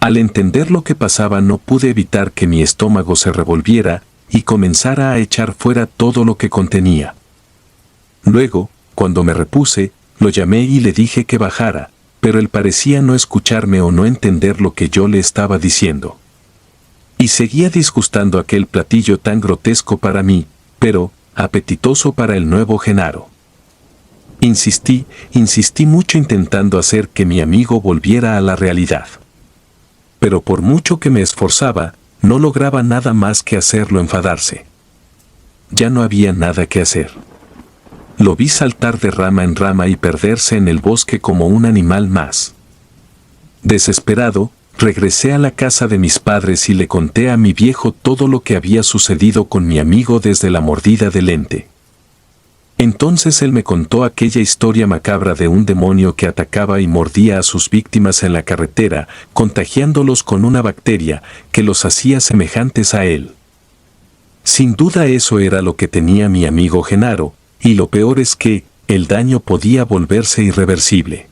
Al entender lo que pasaba no pude evitar que mi estómago se revolviera y comenzara a echar fuera todo lo que contenía. Luego, cuando me repuse, lo llamé y le dije que bajara, pero él parecía no escucharme o no entender lo que yo le estaba diciendo. Y seguía disgustando aquel platillo tan grotesco para mí, pero apetitoso para el nuevo Genaro. Insistí mucho intentando hacer que mi amigo volviera a la realidad. Pero por mucho que me esforzaba, no lograba nada más que hacerlo enfadarse. Ya no había nada que hacer. Lo vi saltar de rama en rama y perderse en el bosque como un animal más. Desesperado, regresé a la casa de mis padres y le conté a mi viejo todo lo que había sucedido con mi amigo desde la mordida del ente. Entonces él me contó aquella historia macabra de un demonio que atacaba y mordía a sus víctimas en la carretera, contagiándolos con una bacteria que los hacía semejantes a él. Sin duda eso era lo que tenía mi amigo Genaro, y lo peor es que el daño podía volverse irreversible.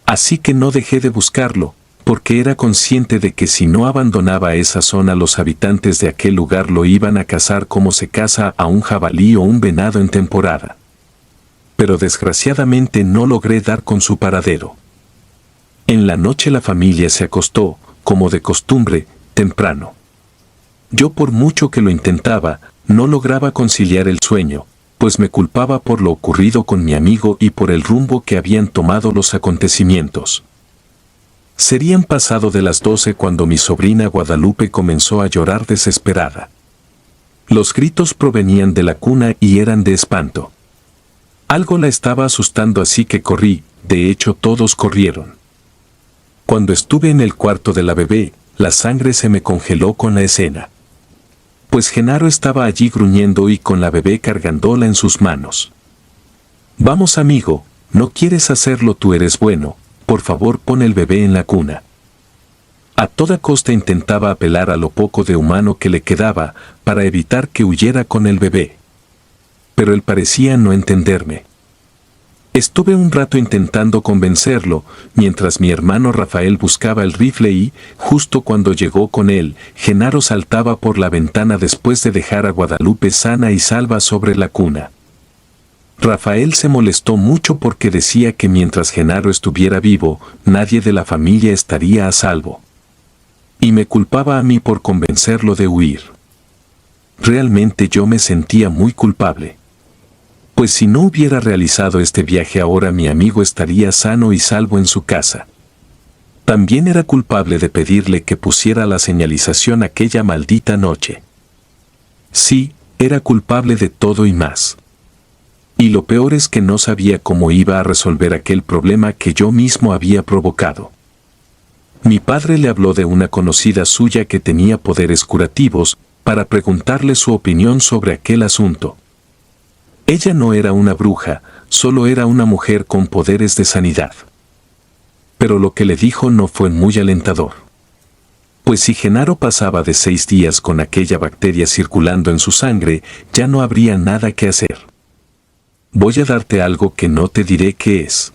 Así que no dejé de buscarlo, porque era consciente de que si no abandonaba esa zona los habitantes de aquel lugar lo iban a cazar como se caza a un jabalí o un venado en temporada. Pero desgraciadamente no logré dar con su paradero. En la noche la familia se acostó, como de costumbre, temprano. Yo por mucho que lo intentaba, no lograba conciliar el sueño, pues me culpaba por lo ocurrido con mi amigo y por el rumbo que habían tomado los acontecimientos. Serían pasado de las 12 cuando mi sobrina Guadalupe comenzó a llorar desesperada. Los gritos provenían de la cuna y eran de espanto. Algo la estaba asustando así que corrí, de hecho todos corrieron. Cuando estuve en el cuarto de la bebé, la sangre se me congeló con la escena. Pues Genaro estaba allí gruñendo y con la bebé cargándola en sus manos. «Vamos amigo, no quieres hacerlo, tú eres bueno. Por favor pon el bebé en la cuna». A toda costa intentaba apelar a lo poco de humano que le quedaba para evitar que huyera con el bebé. Pero él parecía no entenderme. Estuve un rato intentando convencerlo, mientras mi hermano Rafael buscaba el rifle y, justo cuando llegó con él, Genaro saltaba por la ventana después de dejar a Guadalupe sana y salva sobre la cuna. Rafael se molestó mucho porque decía que mientras Genaro estuviera vivo, nadie de la familia estaría a salvo. Y me culpaba a mí por convencerlo de huir. Realmente yo me sentía muy culpable. Pues si no hubiera realizado este viaje ahora mi amigo estaría sano y salvo en su casa. También era culpable de pedirle que pusiera la señalización aquella maldita noche. Sí, era culpable de todo y más. Y lo peor es que no sabía cómo iba a resolver aquel problema que yo mismo había provocado. Mi padre le habló de una conocida suya que tenía poderes curativos para preguntarle su opinión sobre aquel asunto. Ella no era una bruja, solo era una mujer con poderes de sanidad. Pero lo que le dijo no fue muy alentador. Pues si Genaro pasaba de 6 días con aquella bacteria circulando en su sangre, ya no habría nada que hacer. Voy a darte algo que no te diré qué es.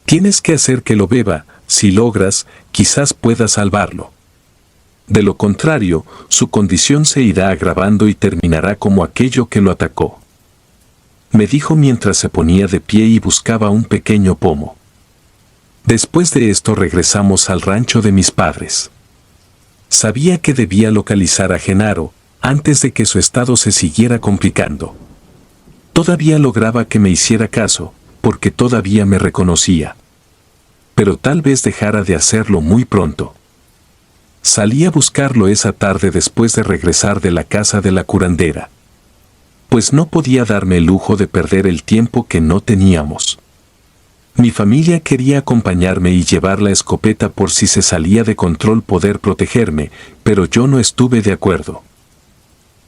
Tienes que hacer que lo beba, si logras, quizás puedas salvarlo. De lo contrario, su condición se irá agravando y terminará como aquello que lo atacó. Me dijo mientras se ponía de pie y buscaba un pequeño pomo. Después de esto regresamos al rancho de mis padres. Sabía que debía localizar a Genaro antes de que su estado se siguiera complicando. Todavía lograba que me hiciera caso, porque todavía me reconocía. Pero tal vez dejara de hacerlo muy pronto. Salí a buscarlo esa tarde después de regresar de la casa de la curandera. Pues no podía darme el lujo de perder el tiempo que no teníamos. Mi familia quería acompañarme y llevar la escopeta por si se salía de control poder protegerme, pero yo no estuve de acuerdo.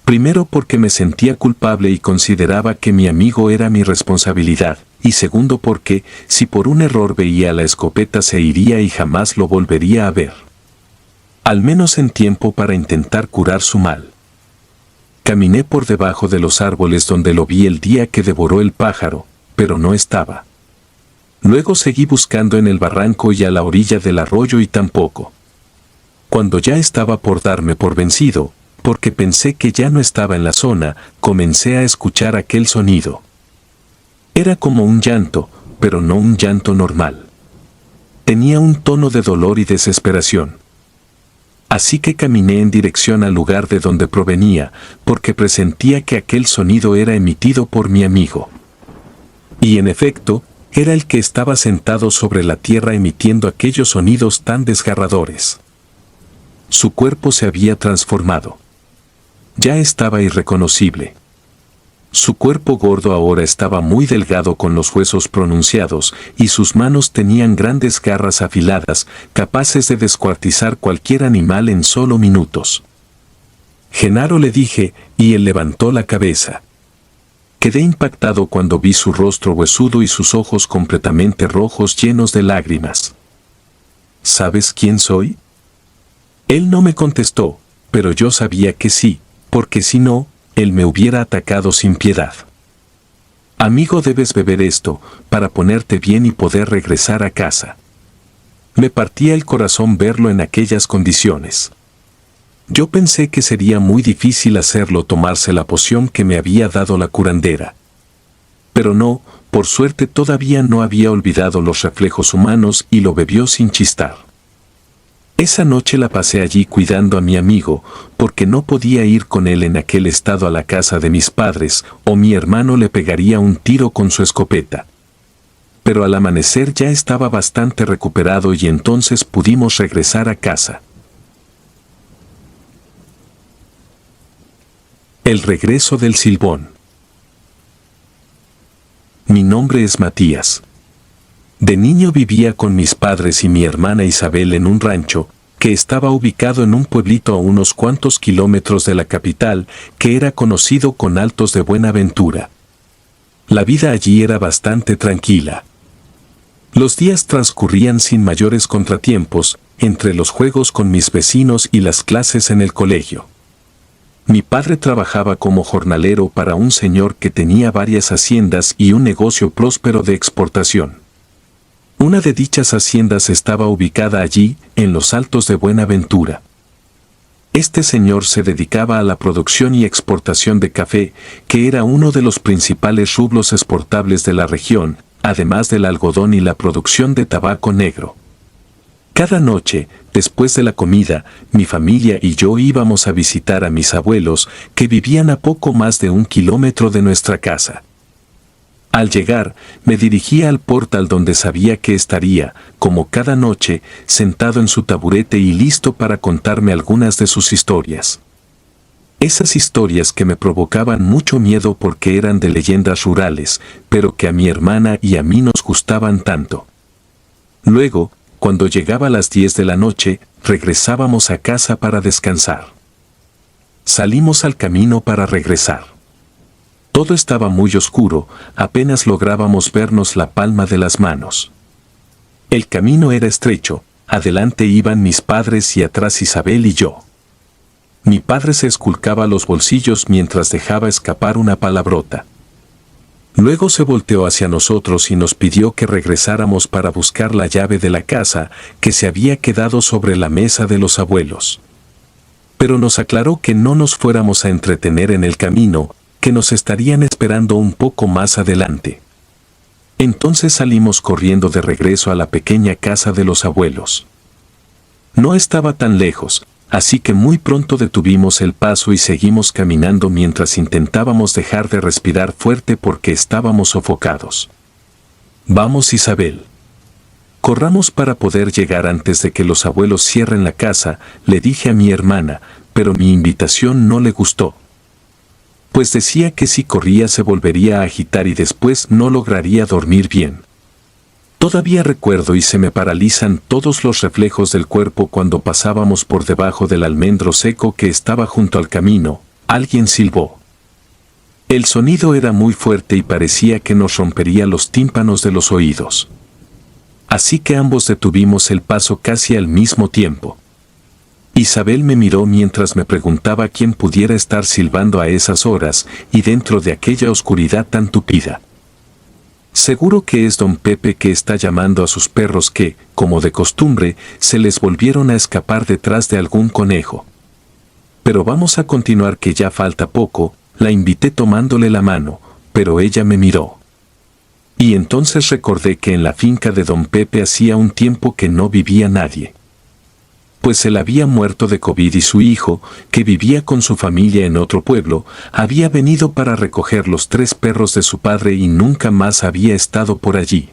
Primero porque me sentía culpable y consideraba que mi amigo era mi responsabilidad, y segundo porque, si por un error veía la escopeta se iría y jamás lo volvería a ver. Al menos en tiempo para intentar curar su mal. Caminé por debajo de los árboles donde lo vi el día que devoró el pájaro, pero no estaba. Luego seguí buscando en el barranco y a la orilla del arroyo y tampoco. Cuando ya estaba por darme por vencido, porque pensé que ya no estaba en la zona, comencé a escuchar aquel sonido. Era como un llanto, pero no un llanto normal. Tenía un tono de dolor y desesperación. Así que caminé en dirección al lugar de donde provenía, porque presentía que aquel sonido era emitido por mi amigo. Y en efecto, era el que estaba sentado sobre la tierra emitiendo aquellos sonidos tan desgarradores. Su cuerpo se había transformado. Ya estaba irreconocible. Su cuerpo gordo ahora estaba muy delgado con los huesos pronunciados y sus manos tenían grandes garras afiladas, capaces de descuartizar cualquier animal en solo minutos. Genaro, le dije, y él levantó la cabeza. Quedé impactado cuando vi su rostro huesudo y sus ojos completamente rojos llenos de lágrimas. ¿Sabes quién soy? Él no me contestó, pero yo sabía que sí, porque si no, él me hubiera atacado sin piedad. Amigo, debes beber esto, para ponerte bien y poder regresar a casa. Me partía el corazón verlo en aquellas condiciones. Yo pensé que sería muy difícil hacerlo tomarse la poción que me había dado la curandera. Pero no, por suerte todavía no había olvidado los reflejos humanos y lo bebió sin chistar. Esa noche la pasé allí cuidando a mi amigo, porque no podía ir con él en aquel estado a la casa de mis padres, o mi hermano le pegaría un tiro con su escopeta. Pero al amanecer ya estaba bastante recuperado y entonces pudimos regresar a casa. El regreso del Silbón. Mi nombre es Matías. De niño vivía con mis padres y mi hermana Isabel en un rancho, que estaba ubicado en un pueblito a unos cuantos kilómetros de la capital, que era conocido con Altos de Buenaventura. La vida allí era bastante tranquila. Los días transcurrían sin mayores contratiempos, entre los juegos con mis vecinos y las clases en el colegio. Mi padre trabajaba como jornalero para un señor que tenía varias haciendas y un negocio próspero de exportación. Una de dichas haciendas estaba ubicada allí, en los Altos de Buenaventura. Este señor se dedicaba a la producción y exportación de café, que era uno de los principales rubros exportables de la región, además del algodón y la producción de tabaco negro. Cada noche, después de la comida, mi familia y yo íbamos a visitar a mis abuelos, que vivían a poco más de 1 kilómetro de nuestra casa. Al llegar, me dirigía al portal donde sabía que estaría, como cada noche, sentado en su taburete y listo para contarme algunas de sus historias. Esas historias que me provocaban mucho miedo porque eran de leyendas rurales, pero que a mi hermana y a mí nos gustaban tanto. Luego, cuando llegaba a las 10 de la noche, regresábamos a casa para descansar. Salimos al camino para regresar. Todo estaba muy oscuro, apenas lográbamos vernos la palma de las manos. El camino era estrecho, adelante iban mis padres y atrás Isabel y yo. Mi padre se esculcaba los bolsillos mientras dejaba escapar una palabrota. Luego se volteó hacia nosotros y nos pidió que regresáramos para buscar la llave de la casa que se había quedado sobre la mesa de los abuelos. pero nos aclaró que no nos fuéramos a entretener en el camino, que nos estarían esperando un poco más adelante. Entonces salimos corriendo de regreso a la pequeña casa de los abuelos. No estaba tan lejos, así que muy pronto detuvimos el paso y seguimos caminando mientras intentábamos dejar de respirar fuerte porque estábamos sofocados. «Vamos, Isabel. Corramos para poder llegar antes de que los abuelos cierren la casa», le dije a mi hermana, pero mi invitación no le gustó. Pues decía que si corría se volvería a agitar y después no lograría dormir bien. Todavía recuerdo y se me paralizan todos los reflejos del cuerpo cuando pasábamos por debajo del almendro seco que estaba junto al camino. Alguien silbó. El sonido era muy fuerte y parecía que nos rompería los tímpanos de los oídos. Así que ambos detuvimos el paso casi al mismo tiempo. Isabel me miró mientras me preguntaba quién pudiera estar silbando a esas horas y dentro de aquella oscuridad tan tupida. Seguro que es don Pepe que está llamando a sus perros que, como de costumbre, se les volvieron a escapar detrás de algún conejo. Pero vamos a continuar que ya falta poco, la invité tomándole la mano, pero ella me miró. Y entonces recordé que en la finca de don Pepe hacía un tiempo que no vivía nadie. Pues él había muerto de COVID y su hijo, que vivía con su familia en otro pueblo, había venido para recoger los 3 perros de su padre y nunca más había estado por allí.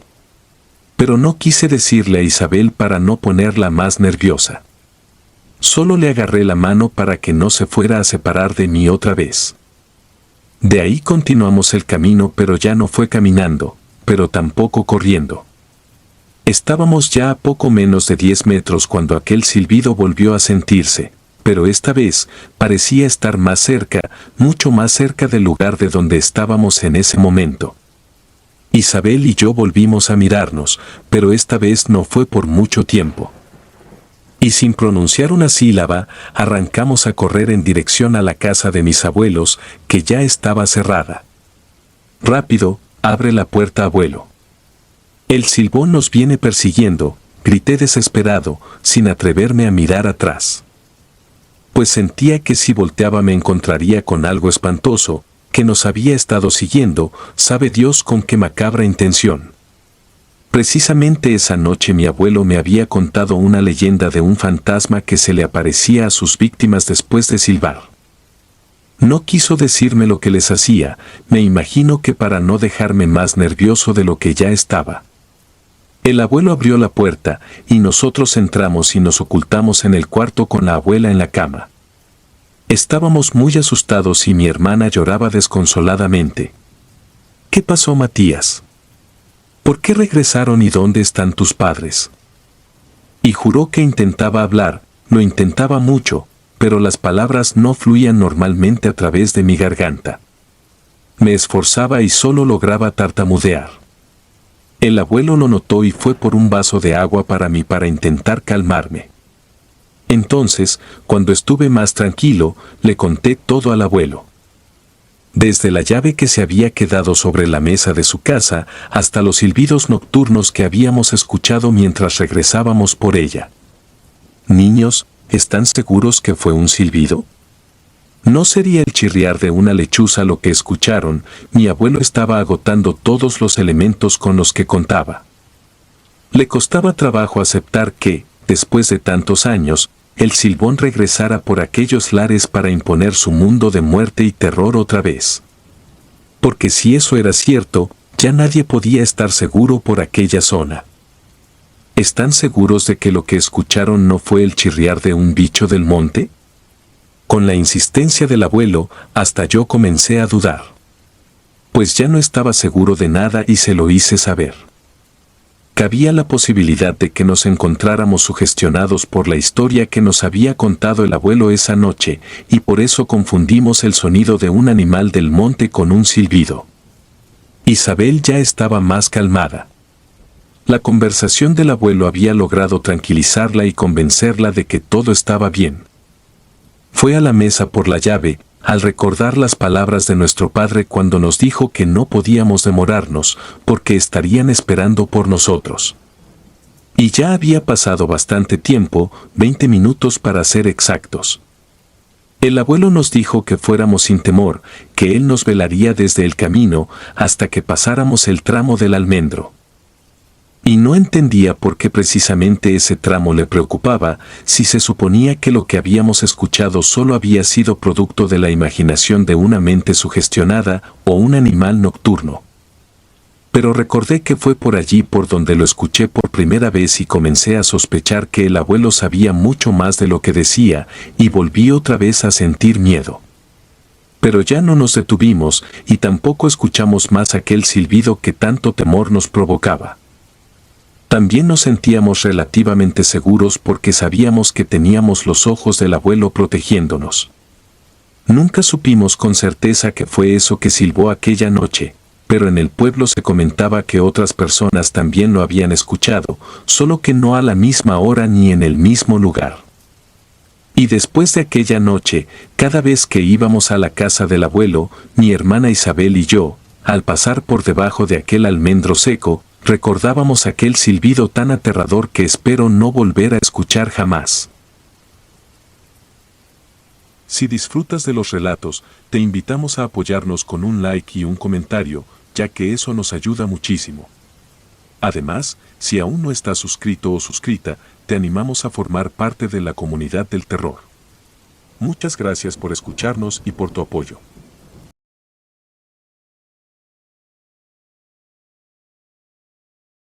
Pero no quise decirle a Isabel para no ponerla más nerviosa. Solo le agarré la mano para que no se fuera a separar de mí otra vez. De ahí continuamos el camino, pero ya no fue caminando, pero tampoco corriendo. Estábamos ya a poco menos de 10 metros cuando aquel silbido volvió a sentirse, pero esta vez parecía estar más cerca, mucho más cerca del lugar de donde estábamos en ese momento. Isabel y yo volvimos a mirarnos, pero esta vez no fue por mucho tiempo. Y sin pronunciar una sílaba, arrancamos a correr en dirección a la casa de mis abuelos, que ya estaba cerrada. «Rápido, abre la puerta, abuelo. El silbón nos viene persiguiendo», grité desesperado, sin atreverme a mirar atrás. Pues sentía que si volteaba me encontraría con algo espantoso, que nos había estado siguiendo, sabe Dios con qué macabra intención. Precisamente esa noche mi abuelo me había contado una leyenda de un fantasma que se le aparecía a sus víctimas después de silbar. No quiso decirme lo que les hacía, me imagino que para no dejarme más nervioso de lo que ya estaba. El abuelo abrió la puerta, y nosotros entramos y nos ocultamos en el cuarto con la abuela en la cama. Estábamos muy asustados y mi hermana lloraba desconsoladamente. «¿Qué pasó, Matías? ¿Por qué regresaron y dónde están tus padres?» Y juró que intentaba hablar, lo intentaba mucho, pero las palabras no fluían normalmente a través de mi garganta. Me esforzaba y solo lograba tartamudear. El abuelo lo notó y fue por un vaso de agua para mí para intentar calmarme. Entonces, cuando estuve más tranquilo, le conté todo al abuelo. Desde la llave que se había quedado sobre la mesa de su casa, hasta los silbidos nocturnos que habíamos escuchado mientras regresábamos por ella. «Niños, ¿están seguros que fue un silbido? No sería el chirriar de una lechuza lo que escucharon». Mi abuelo estaba agotando todos los elementos con los que contaba. Le costaba trabajo aceptar que, después de tantos años, el silbón regresara por aquellos lares para imponer su mundo de muerte y terror otra vez. Porque si eso era cierto, ya nadie podía estar seguro por aquella zona. ¿Están seguros de que lo que escucharon no fue el chirriar de un bicho del monte? Con la insistencia del abuelo, hasta yo comencé a dudar. Pues ya no estaba seguro de nada y se lo hice saber. Cabía la posibilidad de que nos encontráramos sugestionados por la historia que nos había contado el abuelo esa noche, y por eso confundimos el sonido de un animal del monte con un silbido. Isabel ya estaba más calmada. La conversación del abuelo había logrado tranquilizarla y convencerla de que todo estaba bien. Fue a la mesa por la llave, al recordar las palabras de nuestro padre cuando nos dijo que no podíamos demorarnos, porque estarían esperando por nosotros. Y ya había pasado bastante tiempo, 20 minutos para ser exactos. El abuelo nos dijo que fuéramos sin temor, que él nos velaría desde el camino hasta que pasáramos el tramo del almendro. Y no entendía por qué precisamente ese tramo le preocupaba, si se suponía que lo que habíamos escuchado solo había sido producto de la imaginación de una mente sugestionada o un animal nocturno. Pero recordé que fue por allí por donde lo escuché por primera vez y comencé a sospechar que el abuelo sabía mucho más de lo que decía, y volví otra vez a sentir miedo. Pero ya no nos detuvimos y tampoco escuchamos más aquel silbido que tanto temor nos provocaba. También nos sentíamos relativamente seguros porque sabíamos que teníamos los ojos del abuelo protegiéndonos. Nunca supimos con certeza qué fue eso que silbó aquella noche, pero en el pueblo se comentaba que otras personas también lo habían escuchado, solo que no a la misma hora ni en el mismo lugar. Y después de aquella noche, cada vez que íbamos a la casa del abuelo, mi hermana Isabel y yo, al pasar por debajo de aquel almendro seco, recordábamos aquel silbido tan aterrador que espero no volver a escuchar jamás. Si disfrutas de los relatos, te invitamos a apoyarnos con un like y un comentario, ya que eso nos ayuda muchísimo. Además, si aún no estás suscrito o suscrita, te animamos a formar parte de la comunidad del terror. Muchas gracias por escucharnos y por tu apoyo.